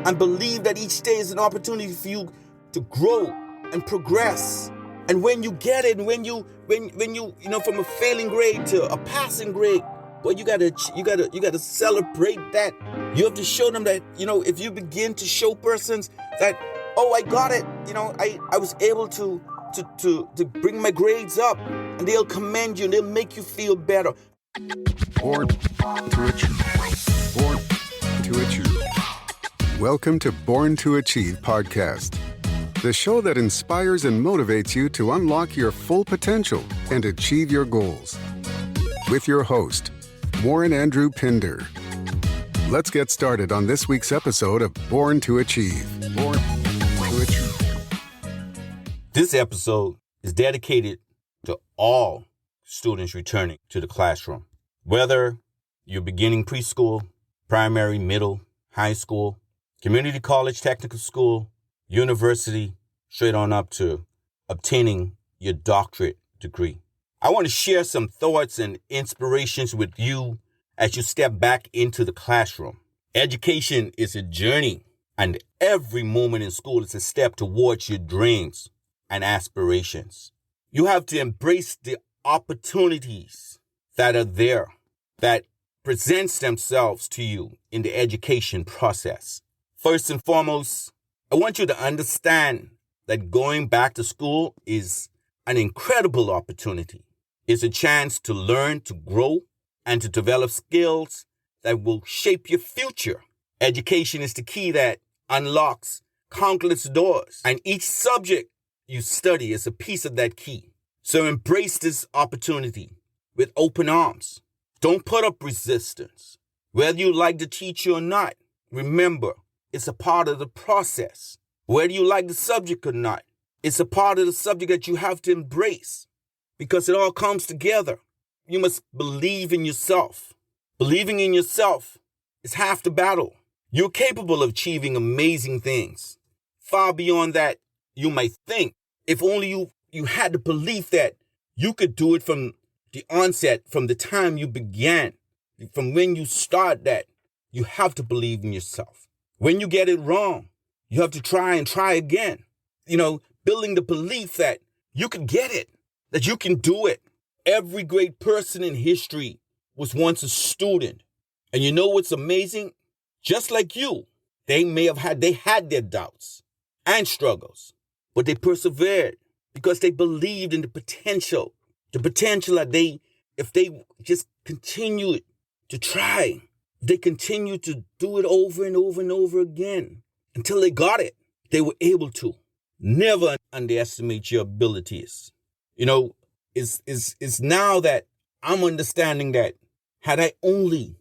and believe that each day is an opportunity for you to grow and progress. And when you get it, when you from a failing grade to a passing grade, well, you gotta celebrate that. You have to show them that, if you begin to show persons that, oh, I got it, I was able to bring my grades up, and they'll commend you and they'll make you feel better. Born to Achieve. Born to Achieve. Welcome to Born to Achieve podcast, the show that inspires and motivates you to unlock your full potential and achieve your goals. With your host, Warren Andrew Pinder. Let's get started on this week's episode of Born to Achieve. Born to Achieve. This episode is dedicated to all students returning to the classroom. Whether you're beginning preschool, primary, middle, high school, community college, technical school, university, straight on up to obtaining your doctorate degree. I want to share some thoughts and inspirations with you as you step back into the classroom. Education is a journey, and every moment in school is a step towards your dreams and aspirations. You have to embrace the opportunities that are there, that presents themselves to you in the education process. First and foremost, I want you to understand that going back to school is an incredible opportunity. It's a chance to learn, to grow, and to develop skills that will shape your future. Education is the key that unlocks countless doors, and each subject you study is a piece of that key. So embrace this opportunity with open arms. Don't put up resistance. Whether you like the teacher or not, remember, it's a part of the process. Whether you like the subject or not, it's a part of the subject that you have to embrace, because it all comes together. You must believe in yourself. Believing in yourself is half the battle. You're capable of achieving amazing things, far beyond that you might think. If only you had the belief that you could do it from the onset, from the time you began, from when you start that. You have to believe in yourself. When you get it wrong, you have to try and try again. Building the belief that you can get it, that you can do it. Every great person in history was once a student. And you know what's amazing? Just like you, they had their doubts and struggles, but they persevered because they believed in the potential that if they just continue to try, they continue to do it over and over and over again until they got it, they were able to. Never underestimate your abilities. It's now that I'm understanding that had I only,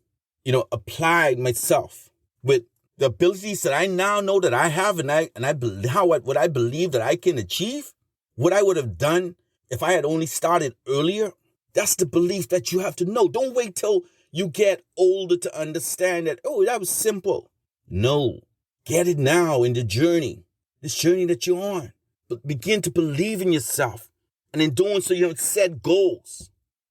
applied myself with the abilities that I now know that I have, what I believe that I can achieve, what I would have done if I had only started earlier. That's the belief that you have to know. Don't wait till you get older to understand that, that was simple. No, get it now in the journey, this journey that you're on. But begin to believe in yourself. And in doing so, you have set goals,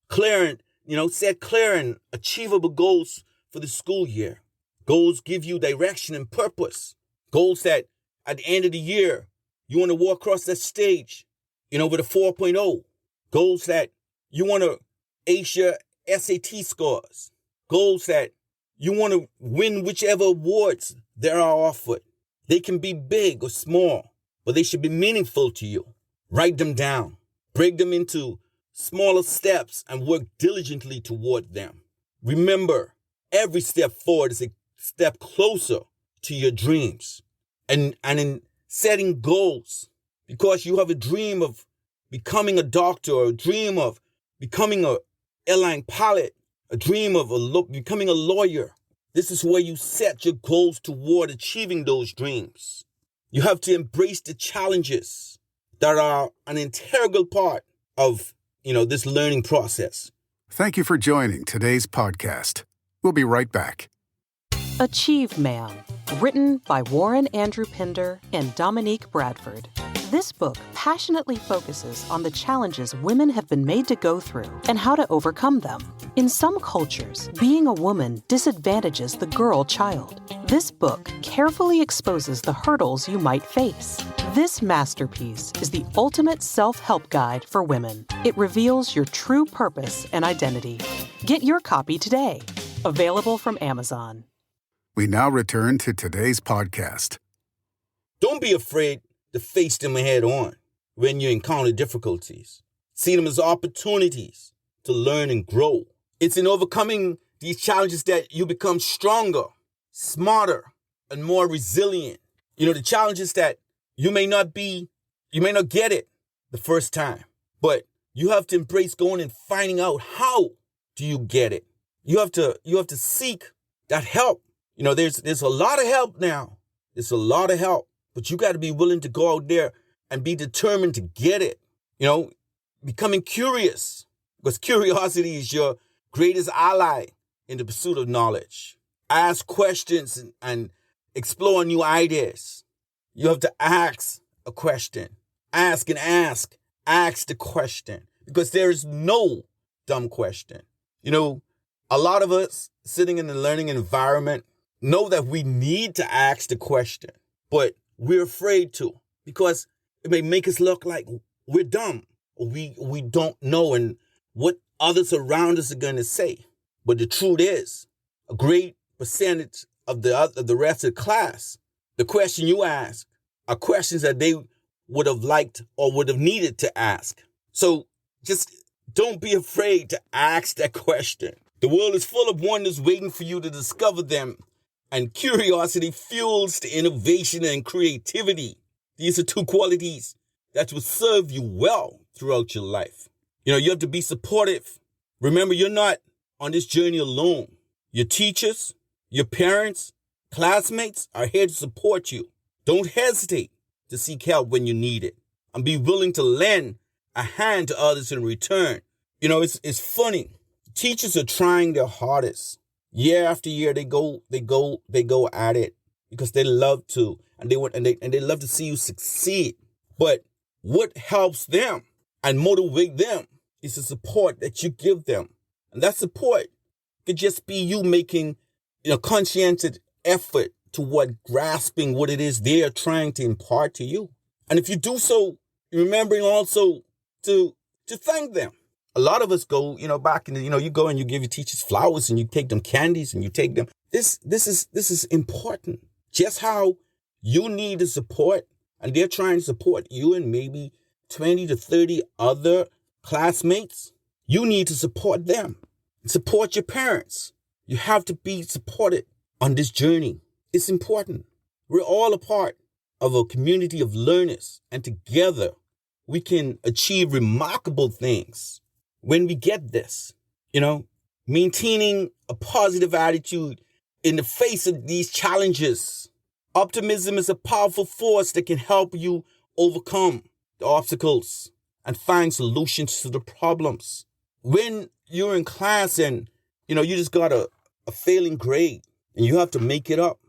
set clear and achievable goals for the school year. Goals give you direction and purpose. Goals that at the end of the year, you want to walk across that stage, with a 4.0. Goals that you want to ace your SAT scores. Goals that you want to win whichever awards there are offered. They can be big or small, but they should be meaningful to you. Write them down. Break them into smaller steps and work diligently toward them. Remember, every step forward is a step closer to your dreams. And in setting goals, because you have a dream of becoming a doctor, or a dream of becoming an airline pilot, a dream of becoming a lawyer, this is where you set your goals toward achieving those dreams. You have to embrace the challenges that are an integral part of, this learning process. Thank you for joining today's podcast. We'll be right back. Achieve Man, written by Warren Andrew Pinder and Dominique Bradford. This book passionately focuses on the challenges women have been made to go through and how to overcome them. In some cultures, being a woman disadvantages the girl child. This book carefully exposes the hurdles you might face. This masterpiece is the ultimate self-help guide for women. It reveals your true purpose and identity. Get your copy today. Available from Amazon. We now return to today's podcast. Don't be afraid to face them head on when you encounter difficulties. See them as opportunities to learn and grow. It's in overcoming these challenges that you become stronger, smarter, and more resilient. You know, the challenges that you may not get it the first time, but you have to embrace going and finding out how do you get it. You have to seek that help. You know, there's a lot of help now. There's a lot of help. But you got to be willing to go out there and be determined to get it. You know, becoming curious, because curiosity is your greatest ally in the pursuit of knowledge. Ask questions and explore new ideas. You have to ask a question. Ask and ask. Ask the question, because there is no dumb question. You know, a lot of us sitting in the learning environment know that we need to ask the question, but we're afraid to, because it may make us look like we're dumb. Or we don't know and what others around us are going to say. But the truth is, a great percentage of the rest of the class, the question you ask are questions that they would have liked or would have needed to ask. So just don't be afraid to ask that question. The world is full of wonders waiting for you to discover them. And curiosity fuels the innovation and creativity. These are two qualities that will serve you well throughout your life. You know, you have to be supportive. Remember, you're not on this journey alone. Your teachers, your parents, classmates are here to support you. Don't hesitate to seek help when you need it, and be willing to lend a hand to others in return. You know, it's funny. Teachers are trying their hardest. Year after year, they go at it because they love to, and they love to see you succeed. But what helps them and motivate them is the support that you give them, and that support could just be you making, conscientious effort toward grasping what it is they are trying to impart to you. And if you do so, remembering also to thank them. A lot of us go, back in the, you go and you give your teachers flowers and you take them candies and you take them. This is important. Just how you need the support, and they're trying to support you and maybe 20 to 30 other classmates. You need to support them. Support your parents. You have to be supported on this journey. It's important. We're all a part of a community of learners, and together we can achieve remarkable things. When we get this, maintaining a positive attitude in the face of these challenges. Optimism is a powerful force that can help you overcome the obstacles and find solutions to the problems. When you're in class and, you just got a failing grade and you have to make it up,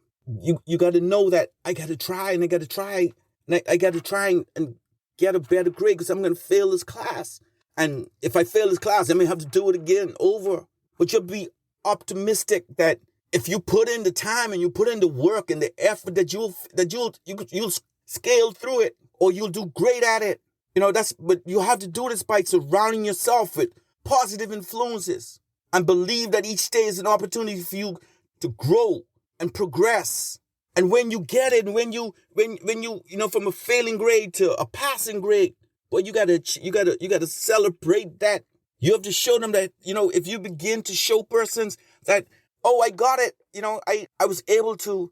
you got to know that I got to try and I got to try and I got to try and get a better grade because I'm going to fail this class. And if I fail this class, I may have to do it again over. But you'll be optimistic that if you put in the time and you put in the work and the effort, that you'll scale through it, or you'll do great at it. But you have to do this by surrounding yourself with positive influences and believe that each day is an opportunity for you to grow and progress. And when you get it, when you from a failing grade to a passing grade, well, you gotta celebrate that. You have to show them that, if you begin to show persons that, oh, I got it, I was able to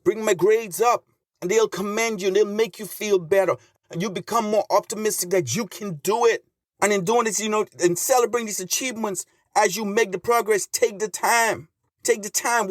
bring my grades up, and they'll commend you and they'll make you feel better. And you become more optimistic that you can do it. And in doing this, and celebrating these achievements as you make the progress, take the time, take the time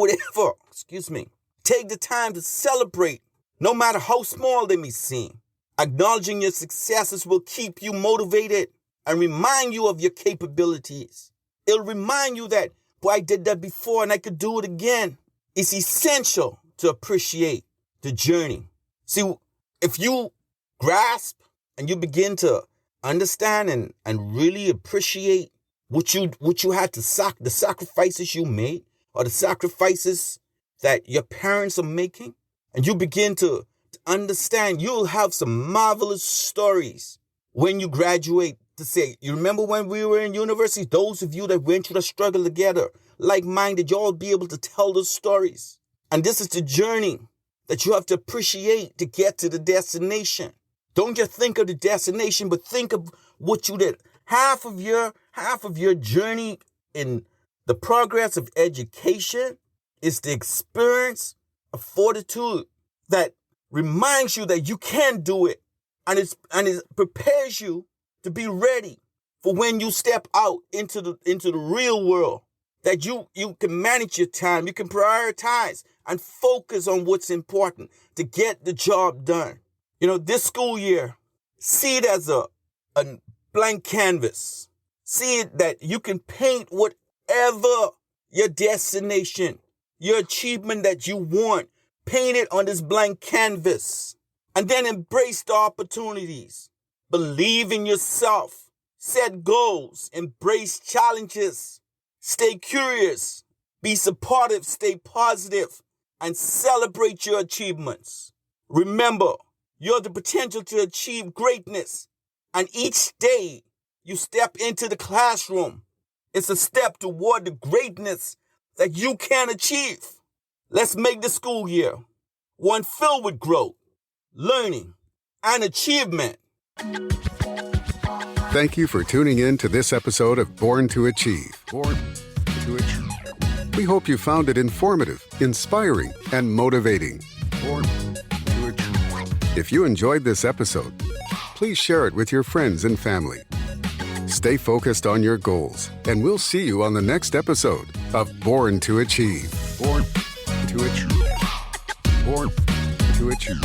to celebrate, no matter how small they may seem. Acknowledging your successes will keep you motivated and remind you of your capabilities. It'll remind you that, boy, I did that before and I could do it again. It's essential to appreciate the journey. See, if you grasp and you begin to understand and really appreciate what you had to the sacrifices you made, or the sacrifices that your parents are making, and you begin to understand, you'll have some marvelous stories when you graduate to say, you remember when we were in university, those of you that went through the struggle together, like-minded, you all be able to tell those stories. And this is the journey that you have to appreciate to get to the destination. Don't just think of the destination, but think of what you did. Half of your journey in the progress of education is the experience of fortitude that reminds you that you can do it, and it prepares you to be ready for when you step out into the real world. That you can manage your time, you can prioritize and focus on what's important to get the job done. This school year, see it as a blank canvas. See it that you can paint whatever your destination, your achievement that you want, paint it on this blank canvas. And then embrace the opportunities. Believe in yourself. Set goals. Embrace challenges. Stay curious. Be supportive. Stay positive. And celebrate your achievements. Remember, you have the potential to achieve greatness. And each day you step into the classroom, it's a step toward the greatness that you can achieve. Let's make the school year one filled with growth, learning, and achievement. Thank you for tuning in to this episode of Born to Achieve. Born to Achieve. We hope you found it informative, inspiring, and motivating. Born to Achieve. If you enjoyed this episode, please share it with your friends and family. Stay focused on your goals, and we'll see you on the next episode of Born to Achieve. Born to Achieve. Born to Achieve.